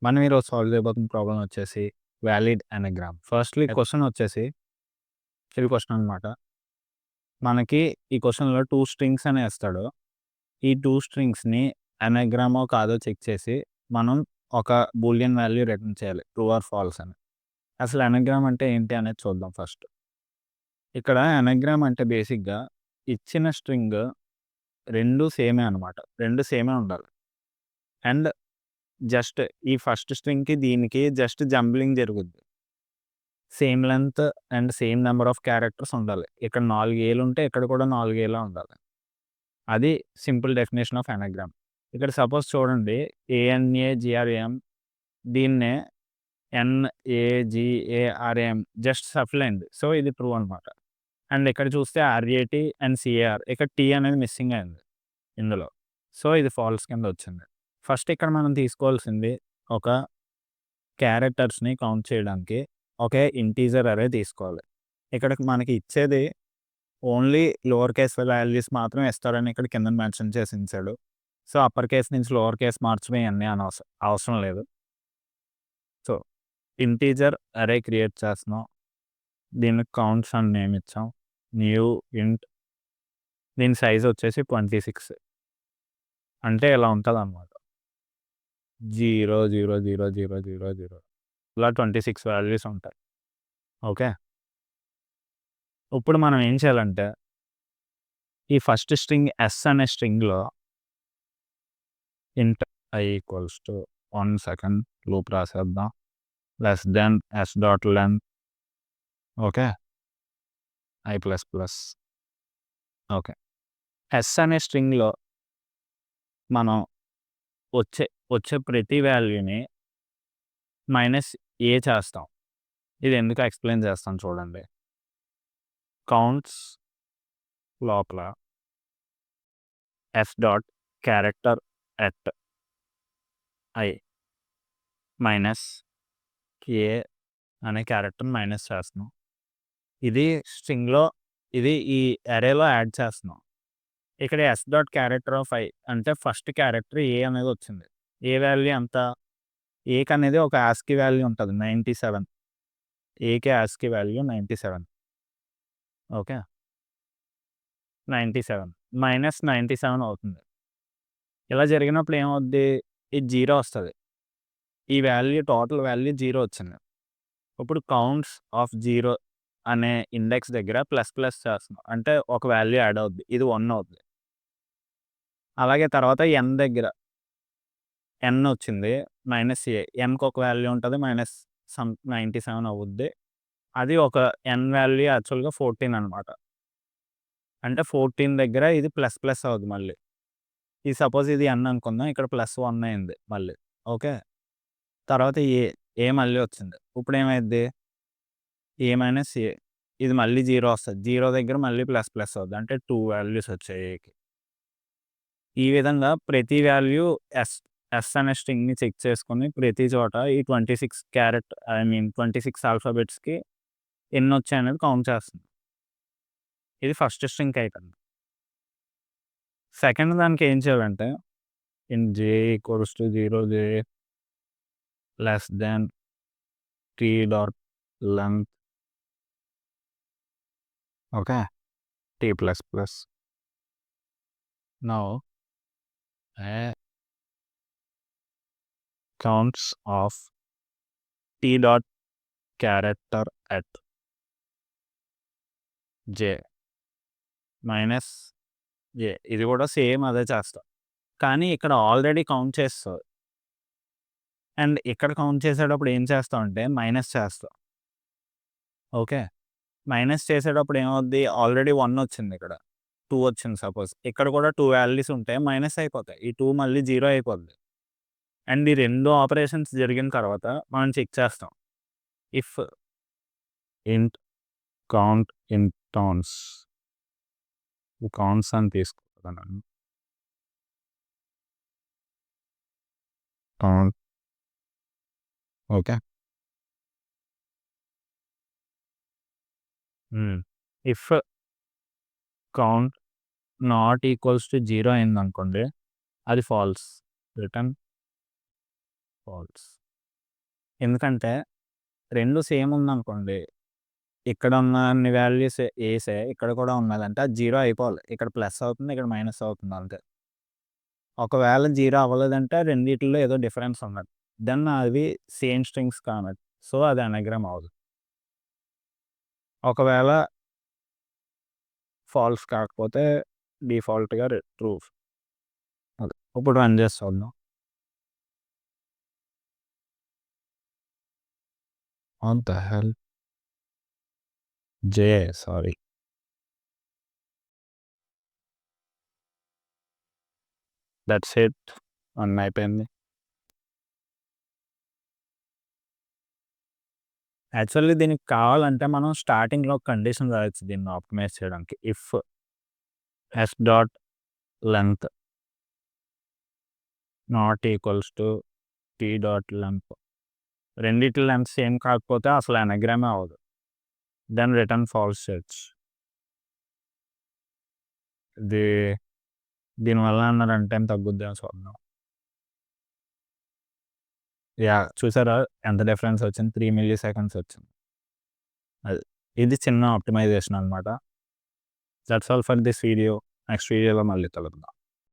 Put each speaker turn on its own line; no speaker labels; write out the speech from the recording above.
మనం ఈరోజు సాల్వ్ చేయబోతున్న ప్రాబ్లమ్ వచ్చేసి వాలిడ్ ఎనాగ్రామ్. ఫస్ట్‌లీ క్వెషన్ వచ్చేసి చిల్ క్వెషన్ అనమాట. మనకి ఈ క్వెషన్‌లో 2 స్ట్రింగ్స్ అని ఇస్తాడు. ఈ 2 స్ట్రింగ్స్‌ని ఎనాగ్రామో కాదో చెక్ చేసి మనం ఒక బూలియన్ వాల్యూ రిటర్న్ చేయాలి. ట్రూ ఆర్ ఫాల్స్ అని. అసలు ఎనాగ్రామ్ అంటే ఏంటి అనేది చూద్దాం ఫస్ట్. ఇక్కడ ఎనాగ్రామ్ అంటే బేసిక్‌గా ఇచ్చిన స్ట్రింగ్ 2 సేమే అనమాట. 2 సేమే ఉండాలి. అండ్ జస్ట్ ఈ ఫస్ట్ స్ట్రింగ్‌కి దీనికి జస్ట్ జంబ్లింగ్ జరుగుద్ది. Same length and same number of characters ఉండాలి. ఇక్కడ 4 ఏలు ఉంటే ఇక్కడ కూడా 4 ఏలే ఉండాలి. అది సింపుల్ డెఫినిషన్ ఆఫ్ ఎనాగ్రామ్. ఇక్కడ సపోజ్ చూడండి ఏఎన్ఏజీఆర్ఏఎం దీన్నే ఎన్ఏజీఏఆర్ఏఎం జస్ట్ సఫ్లైన్డ్. సో, ఇది ట్రూ అనమాట. అండ్ ఇక్కడ చూస్తే ఆర్ఏటీ అండ్ సిఏఆర్ ఇక్కడ టీ అనేది మిస్సింగ్ అయింది ఇందులో. సో, ఇది ఫాల్స్ కింద వచ్చింది. ఫస్ట్ ఇక్కడ మనం తీసుకోవాల్సింది ఒక క్యారెక్టర్స్‌ని కౌంట్ చేయడానికి ఒకే ఇంటీజర్ అరే తీసుకోవాలి. ఇక్కడ మనకి ఇచ్చేది ఓన్లీ లోవర్ కేస్ వాల్యూస్ మాత్రమే ఇస్తారని ఇక్కడ కింద మెన్షన్ చేసి ఉంచాడు. సో, అప్పర్ కేస్ నుంచి లోవర్ కేస్ మార్చడం ఇయన్నీ అవసరం లేదు. సో, ఇంటీజర్ అరే క్రియేట్ చేస్తున్నాం. దీనికి కౌంట్స్ అని నేమ్ ఇచ్చాం. న్యూ ఇంట్ దీని సైజ్ వచ్చేసి 26 అంటే ఇలా ఉంటదనమాట. 0, 0, 0, 0, 0, 0 ఇలా 26 వాల్యూస్ ఉంటాయి. ఓకే. ఇప్పుడు మనం ఏం చేయాలంటే ఈ ఫస్ట్ స్ట్రింగ్ ఎస్ అనే స్ట్రింగ్‌లో int i equals to 1 second loop రాసేద్దాం. Less than s dot length okay. I plus plus okay. S అనే స్ట్రింగ్‌లో మనం వచ్చే వచ్చే ప్రతి వాల్యూని మైనస్ ఏ చేస్తాం. ఇది ఎందుకో ఎక్స్‌ప్లెయిన్ చేస్తాను చూడండి. కౌంట్స్ లోపల s dot character at i minus a అనే క్యారెక్టర్‌ని మైనస్ చేస్తున్నాం. ఇది స్ట్రింగ్‌లో ఇది ఈ అరేలో యాడ్ చేస్తున్నాం. ఇక్కడ yes dot character of I అంటే ఫస్ట్ క్యారెక్టర్ ఏ అనేది వచ్చింది. ఏ వాల్యూ ఎంత? ఏకి అనేది ఒక ఆస్కీ వాల్యూ ఉంటది 97. ఏకి ఆస్కీ వాల్యూ 97. ఓకే. 97 మైనస్ 97 అవుతుంది. ఇలా జరిగినప్పుడు ఏమవుద్ది? ఇది 0 వస్తది. ఈ వాల్యూ టోటల్ వాల్యూ 0 వచ్చింది. ఇప్పుడు కౌంట్స్ ఆఫ్ 0 అనే ఇండెక్స్ దగ్గర ప్లస్ ప్లస్ చేస్తున్నాం. అంటే ఒక వాల్యూ యాడ్ అవుద్ది. ఇది 1 అవుద్ది. అలాగే తర్వాత n దగ్గర n వచ్చింది. మైనస్ ఏ. nకి ఒక వాల్యూ ఉంటది. మైనస్ సమ్ 97 అవుద్ది. అది ఒక n వాల్యూ యాక్చువల్‌గా 14 అనమాట. అంటే 14 దగ్గర ఇది ప్లస్ ప్లస్ అవుద్ది మళ్ళీ. ఈ సపోజ్ ఇది n అనుకుందాం. ఇక్కడ ప్లస్ 1 అయింది మళ్ళీ. ఓకే. తర్వాత ఏ మళ్ళీ వచ్చింది. ఇప్పుడేమైద్ది? ఏ మైనస్ ఏ. ఇది మళ్ళీ 0 వస్తది. 0 దగ్గర మళ్ళీ ప్లస్ ప్లస్ అవుద్ది. అంటే 2 వాల్యూస్ వచ్చాయి ఏకి. ఈ విధంగా ప్రతి వాల్యూ ఎస్ అనే స్ట్రింగ్‌ని చెక్ చేసుకొని ప్రతి చోట ఈ 26 ఆల్ఫాబెట్స్‌కి ఎన్నొచ్చాయనేది కౌంట్ చేస్తుంది. ఇది ఫస్ట్ స్ట్రింగ్‌కి అయిపోయింది. సెకండ్ దానికి ఏం చేయాలంటే int j equals to 0 j less than t dot length okay. T plus plus. Now counts of t dot character at j minus j ఇది కూడా సేమ్ అదే చేస్తాం. కానీ ఇక్కడ ఆల్రెడీ కౌంట్ చేస్తాం. అండ్ ఇక్కడ కౌంట్ చేసేటప్పుడు ఏం చేస్తామంటే మైనస్ చేస్తాం. ఓకే. మైనస్ చేసేటప్పుడు ఏమవుద్ది? ఆల్రెడీ 1 వచ్చింది ఇక్కడ. 2 వచ్చింది సపోజ్. ఇక్కడ కూడా 2 వాల్యూస్ ఉంటాయి. మైనస్ అయిపోతాయి. ఈ 2 మళ్ళీ 0 అయిపోద్ది. అండ్ ఈ 2 ఆపరేషన్స్ జరిగిన తర్వాత మనం చెక్ చేస్తాం. ఇఫ్ ఇంట్ కౌంట్ ఇన్ టౌన్స్ కౌంట్స్ అని తీసుకుంటున్నాను. Count okay. If count not equals to 0 అయిందనుకోండి అది ఫాల్స్. Return falls. ఎందుకంటే 2 సేమ్ ఉందనుకోండి, ఇక్కడ ఉన్న అన్ని వాల్యూస్ ఏసే ఇక్కడ కూడా ఉన్నదంటే అది 0 అయిపోవాలి. ఇక్కడ ప్లస్ అవుతుంది, ఇక్కడ మైనస్ అవుతుంది అంతే. ఒకవేళ 0 అవ్వలేదంటే రెండిట్లో ఏదో డిఫరెన్స్ ఉన్నట్టు. దెన్ అవి సేమ్ స్ట్రింగ్స్ కానట్టు. సో, అది అనగ్రామ్ అవ్వదు. ఒకవేళ ఫాల్స్ కాకపోతే డిఫాల్ట్‌గా ట్రూ. అదే. ఇప్పుడు రన్ చేసి చూద్దాం. What the hell? Sorry. That's it. Run అయిపోయింది. యాక్చువల్లీ దీనికి కావాలంటే మనం స్టార్టింగ్‌లో ఒక కండిషన్ రాయొచ్చు దీన్ని ఆప్టిమైజ్ చేయడానికి. If s dot length not equals to t dot length. రెండిటి లెంగ్త్ సేమ్ కాకపోతే అసలు అనగ్రామే అవ్వదు. దెన్ రిటర్న్ ఫాల్స్ చేయొచ్చు. ఇది దీనివల్ల ఏమన్నా రన్ టైమ్ తగ్గుద్దేమో చూద్దాం. చూసారా ఎంత డిఫరెన్స్ వచ్చింది? 3 మిల్లీ సెకండ్స్ వచ్చింది. అది. ఇది చిన్న ఆప్టిమైజేషన్ అనమాట. That's all for this video. Next వీడియోలో మళ్ళీ కలుద్దాం.